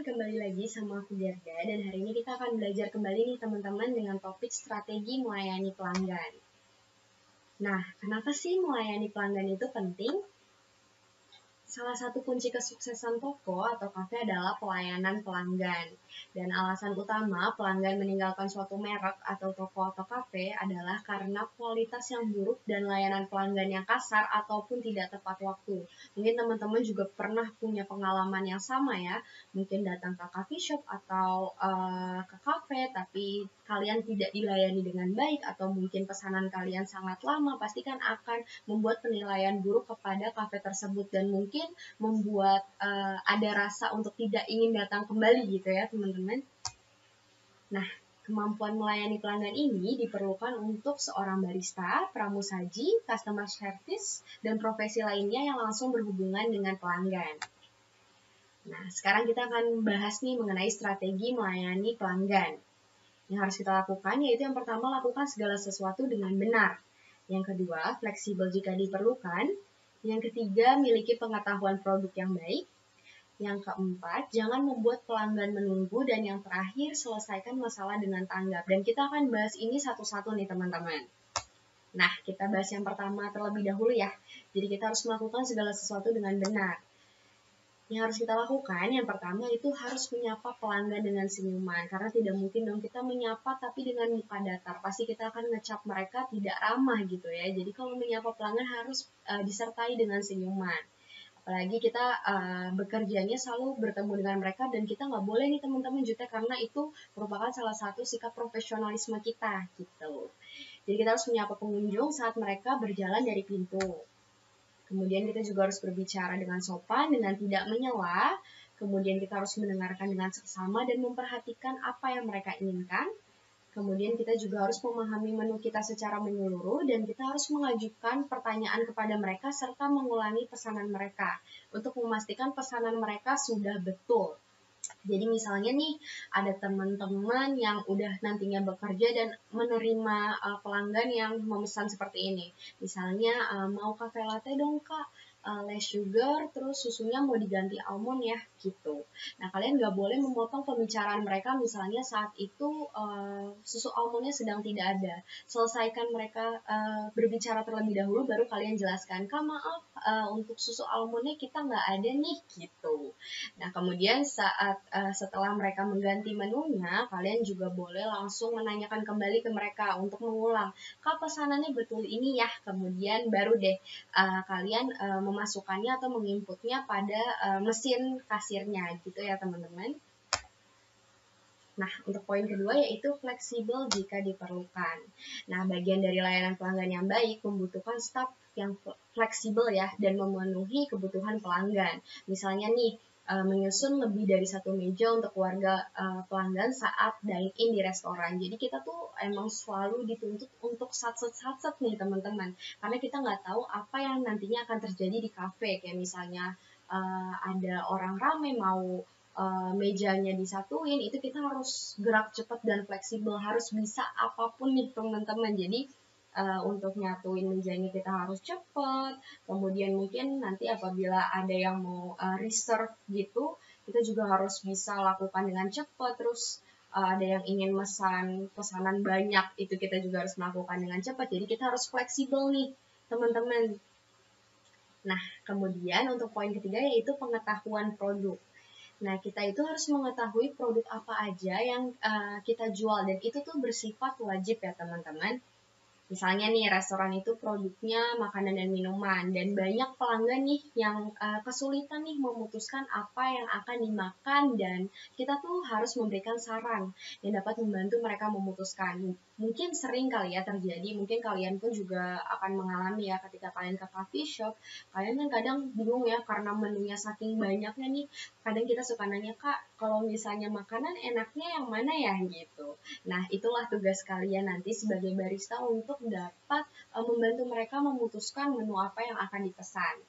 kembali lagi sama aku Gerda, dan hari ini kita akan belajar kembali nih teman-teman dengan topik strategi melayani pelanggan. Nah, kenapa sih melayani pelanggan itu penting? Salah satu kunci kesuksesan toko atau kafe adalah pelayanan pelanggan. Dan alasan utama pelanggan meninggalkan suatu merek atau toko atau kafe adalah karena kualitas yang buruk dan layanan pelanggan yang kasar ataupun tidak tepat waktu. Mungkin teman-teman juga pernah punya pengalaman yang sama ya. Mungkin datang ke coffee shop atau ke kafe tapi kalian tidak dilayani dengan baik atau mungkin pesanan kalian sangat lama, pasti kan akan membuat penilaian buruk kepada kafe tersebut dan mungkin membuat ada rasa untuk tidak ingin datang kembali gitu ya teman-teman. Nah, kemampuan melayani pelanggan ini diperlukan untuk seorang barista, pramusaji, customer service, dan profesi lainnya yang langsung berhubungan dengan pelanggan. Nah, sekarang kita akan bahas nih mengenai strategi melayani pelanggan. Yang harus kita lakukan yaitu yang pertama, lakukan segala sesuatu dengan benar. Yang kedua, fleksibel jika diperlukan. Yang ketiga, miliki pengetahuan produk yang baik. Yang keempat, jangan membuat pelanggan menunggu. Dan yang terakhir, selesaikan masalah dengan tanggap. Dan kita akan bahas ini satu-satu nih teman-teman. Nah, kita bahas yang pertama terlebih dahulu ya. Jadi kita harus melakukan segala sesuatu dengan benar. Yang harus kita lakukan, yang pertama itu harus menyapa pelanggan dengan senyuman. Karena tidak mungkin dong kita menyapa tapi dengan muka datar. Pasti kita akan ngecap mereka tidak ramah gitu ya. Jadi kalau menyapa pelanggan harus disertai dengan senyuman. Apalagi kita bekerjanya selalu bertemu dengan mereka dan kita nggak boleh nih teman-teman jutek karena itu merupakan salah satu sikap profesionalisme kita gitu. Jadi kita harus menyapa pengunjung saat mereka berjalan dari pintu. Kemudian kita juga harus berbicara dengan sopan, dengan tidak menyela. Kemudian kita harus mendengarkan dengan seksama dan memperhatikan apa yang mereka inginkan. Kemudian kita juga harus memahami menu kita secara menyeluruh dan kita harus mengajukan pertanyaan kepada mereka serta mengulangi pesanan mereka untuk memastikan pesanan mereka sudah betul. Jadi misalnya nih ada teman-teman yang udah nantinya bekerja dan menerima pelanggan yang memesan seperti ini. Misalnya mau cafe latte dong kak, less sugar, terus susunya mau diganti almond ya gitu. Nah kalian nggak boleh memotong pembicaraan mereka misalnya saat itu susu almondnya sedang tidak ada. Selesaikan mereka berbicara terlebih dahulu baru kalian jelaskan, kak maaf untuk susu almondnya kita nggak ada nih gitu. Nah kemudian saat setelah mereka mengganti menunya, kalian juga boleh langsung menanyakan kembali ke mereka untuk mengulang, kak pesanannya betul ini ya, kemudian baru deh kalian memasukkannya atau menginputnya pada mesin kasirnya gitu ya teman-teman. Nah, untuk poin kedua yaitu fleksibel jika diperlukan. Nah, bagian dari layanan pelanggan yang baik membutuhkan staf yang fleksibel ya dan memenuhi kebutuhan pelanggan. Misalnya nih, menyusun lebih dari satu meja untuk keluarga pelanggan saat dine-in di restoran. Jadi kita tuh emang selalu dituntut untuk satset-satset nih teman-teman. Karena kita nggak tahu apa yang nantinya akan terjadi di kafe. Kayak misalnya ada orang rame mau mejanya disatuin, itu kita harus gerak cepat dan fleksibel, harus bisa apapun nih teman-teman. Jadi untuk nyatuin mejanya kita harus cepat. Kemudian mungkin nanti apabila ada yang mau reserve gitu, kita juga harus bisa lakukan dengan cepat. Terus ada yang ingin pesanan banyak, itu kita juga harus melakukan dengan cepat. Jadi kita harus fleksibel nih teman-teman. Nah, kemudian untuk poin ketiga yaitu pengetahuan produk. Nah, kita itu harus mengetahui produk apa aja yang kita jual dan itu tuh bersifat wajib ya teman-teman. Misalnya nih, restoran itu produknya makanan dan minuman dan banyak pelanggan nih yang kesulitan nih memutuskan apa yang akan dimakan dan kita tuh harus memberikan saran yang dapat membantu mereka memutuskan. Mungkin sering kali ya terjadi, mungkin kalian pun juga akan mengalami ya ketika kalian ke coffee shop, kalian kan kadang bingung ya karena menunya saking banyaknya nih, kadang kita suka nanya, kak kalau misalnya makanan enaknya yang mana ya gitu. Nah, itulah tugas kalian nanti sebagai barista untuk dapat membantu mereka memutuskan menu apa yang akan dipesan.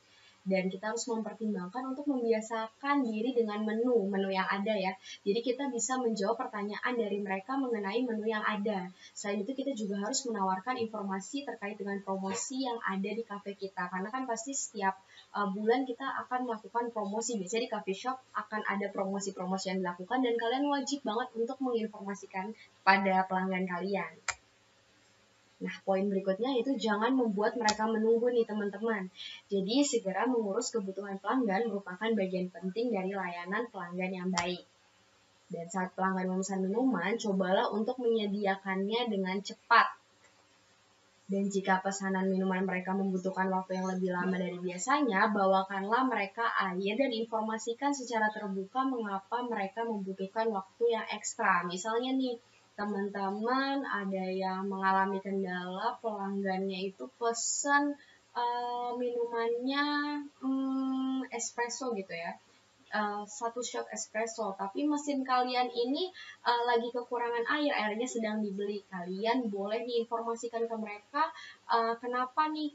Dan kita harus mempertimbangkan untuk membiasakan diri dengan menu yang ada ya. Jadi kita bisa menjawab pertanyaan dari mereka mengenai menu yang ada. Selain itu kita juga harus menawarkan informasi terkait dengan promosi yang ada di kafe kita. Karena kan pasti setiap bulan kita akan melakukan promosi. Biasanya di coffee shop akan ada promosi-promosi yang dilakukan dan kalian wajib banget untuk menginformasikan pada pelanggan kalian. Nah, poin berikutnya itu jangan membuat mereka menunggu nih teman-teman. Jadi segera mengurus kebutuhan pelanggan merupakan bagian penting dari layanan pelanggan yang baik. Dan saat pelanggan memesan minuman, cobalah untuk menyediakannya dengan cepat. Dan jika pesanan minuman mereka membutuhkan waktu yang lebih lama dari biasanya, bawakanlah mereka air dan informasikan secara terbuka mengapa mereka membutuhkan waktu yang ekstra. Misalnya nih, teman-teman ada yang mengalami kendala, pelanggannya itu pesan minumannya espresso gitu ya. 1 shot espresso, tapi mesin kalian ini lagi kekurangan air, airnya sedang dibeli. Kalian boleh diinformasikan ke mereka kenapa nih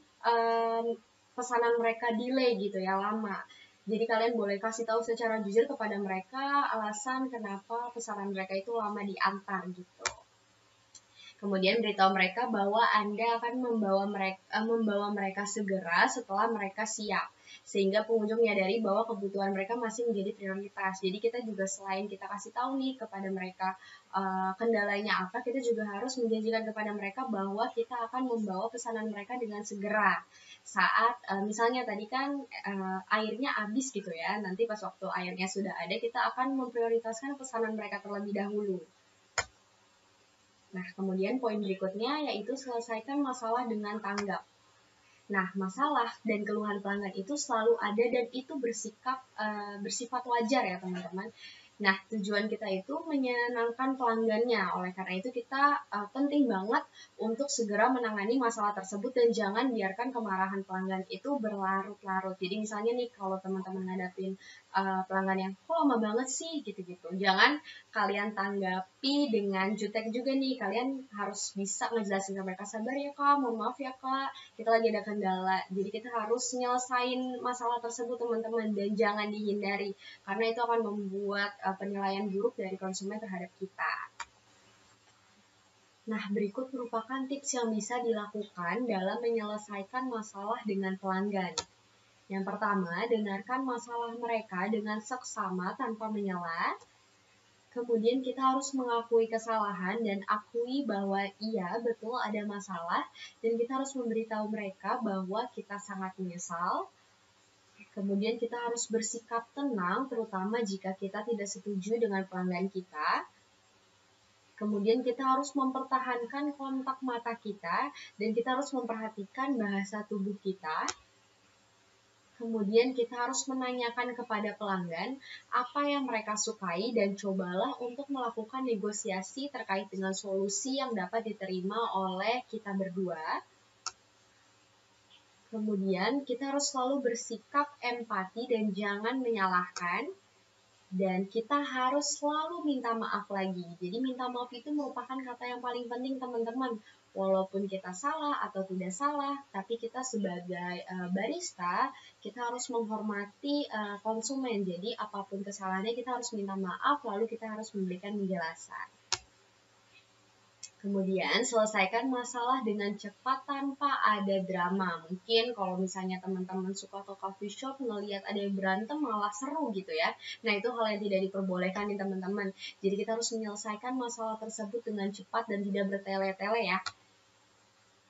pesanan mereka delay gitu ya, lama. Jadi kalian boleh kasih tahu secara jujur kepada mereka alasan kenapa pesanan mereka itu lama diantar gitu. Kemudian beritahu mereka bahwa Anda akan membawa mereka segera setelah mereka siap, sehingga pengunjung menyadari bahwa kebutuhan mereka masih menjadi prioritas. Jadi kita juga selain kita kasih tahu nih kepada mereka kendalanya apa, kita juga harus menjanjikan kepada mereka bahwa kita akan membawa pesanan mereka dengan segera. Saat misalnya tadi kan airnya habis gitu ya, nanti pas waktu airnya sudah ada, kita akan memprioritaskan pesanan mereka terlebih dahulu. Nah, kemudian poin berikutnya yaitu selesaikan masalah dengan tanggap. Nah, masalah dan keluhan pelanggan itu selalu ada dan itu bersifat wajar ya teman-teman. Nah, tujuan kita itu menyenangkan pelanggannya. Oleh karena itu kita penting banget untuk segera menangani masalah tersebut dan jangan biarkan kemarahan pelanggan itu berlarut-larut. Jadi misalnya nih kalau teman-teman ngadapin pelanggan yang kok lama banget sih gitu-gitu. Jangan kalian tanggapi dengan jutek juga nih. Kalian harus bisa ngejelasin ke mereka, sabar ya kak, mohon maaf ya kak, kita lagi ada kendala. Jadi kita harus nyelesain masalah tersebut teman-teman dan jangan dihindari karena itu akan membuat penilaian buruk dari konsumen terhadap kita. Nah, berikut merupakan tips yang bisa dilakukan dalam menyelesaikan masalah dengan pelanggan. Yang pertama, dengarkan masalah mereka dengan seksama tanpa menyela. Kemudian kita harus mengakui kesalahan dan akui bahwa iya betul ada masalah dan kita harus memberitahu mereka bahwa kita sangat menyesal. Kemudian kita harus bersikap tenang terutama jika kita tidak setuju dengan pelanggan kita. Kemudian kita harus mempertahankan kontak mata kita dan kita harus memperhatikan bahasa tubuh kita. Kemudian kita harus menanyakan kepada pelanggan apa yang mereka sukai dan cobalah untuk melakukan negosiasi terkait dengan solusi yang dapat diterima oleh kita berdua. Kemudian kita harus selalu bersikap empati dan jangan menyalahkan. Dan kita harus selalu minta maaf lagi. Jadi minta maaf itu merupakan kata yang paling penting teman-teman. Walaupun kita salah atau tidak salah, tapi kita sebagai barista, kita harus menghormati konsumen. Jadi apapun kesalahannya kita harus minta maaf, lalu kita harus memberikan penjelasan. Kemudian selesaikan masalah dengan cepat tanpa ada drama. Mungkin kalau misalnya teman-teman suka ke coffee shop ngelihat ada yang berantem malah seru gitu ya. Nah itu hal yang tidak diperbolehkan nih teman-teman. Jadi kita harus menyelesaikan masalah tersebut dengan cepat dan tidak bertele-tele ya.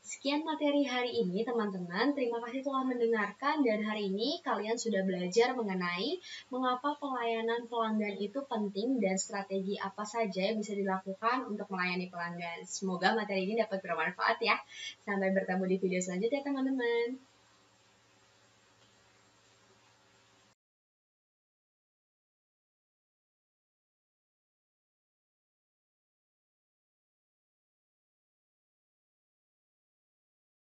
Sekian materi hari ini teman-teman, terima kasih telah mendengarkan dan hari ini kalian sudah belajar mengenai mengapa pelayanan pelanggan itu penting dan strategi apa saja yang bisa dilakukan untuk melayani pelanggan. Semoga materi ini dapat bermanfaat ya. Sampai bertemu di video selanjutnya teman-teman.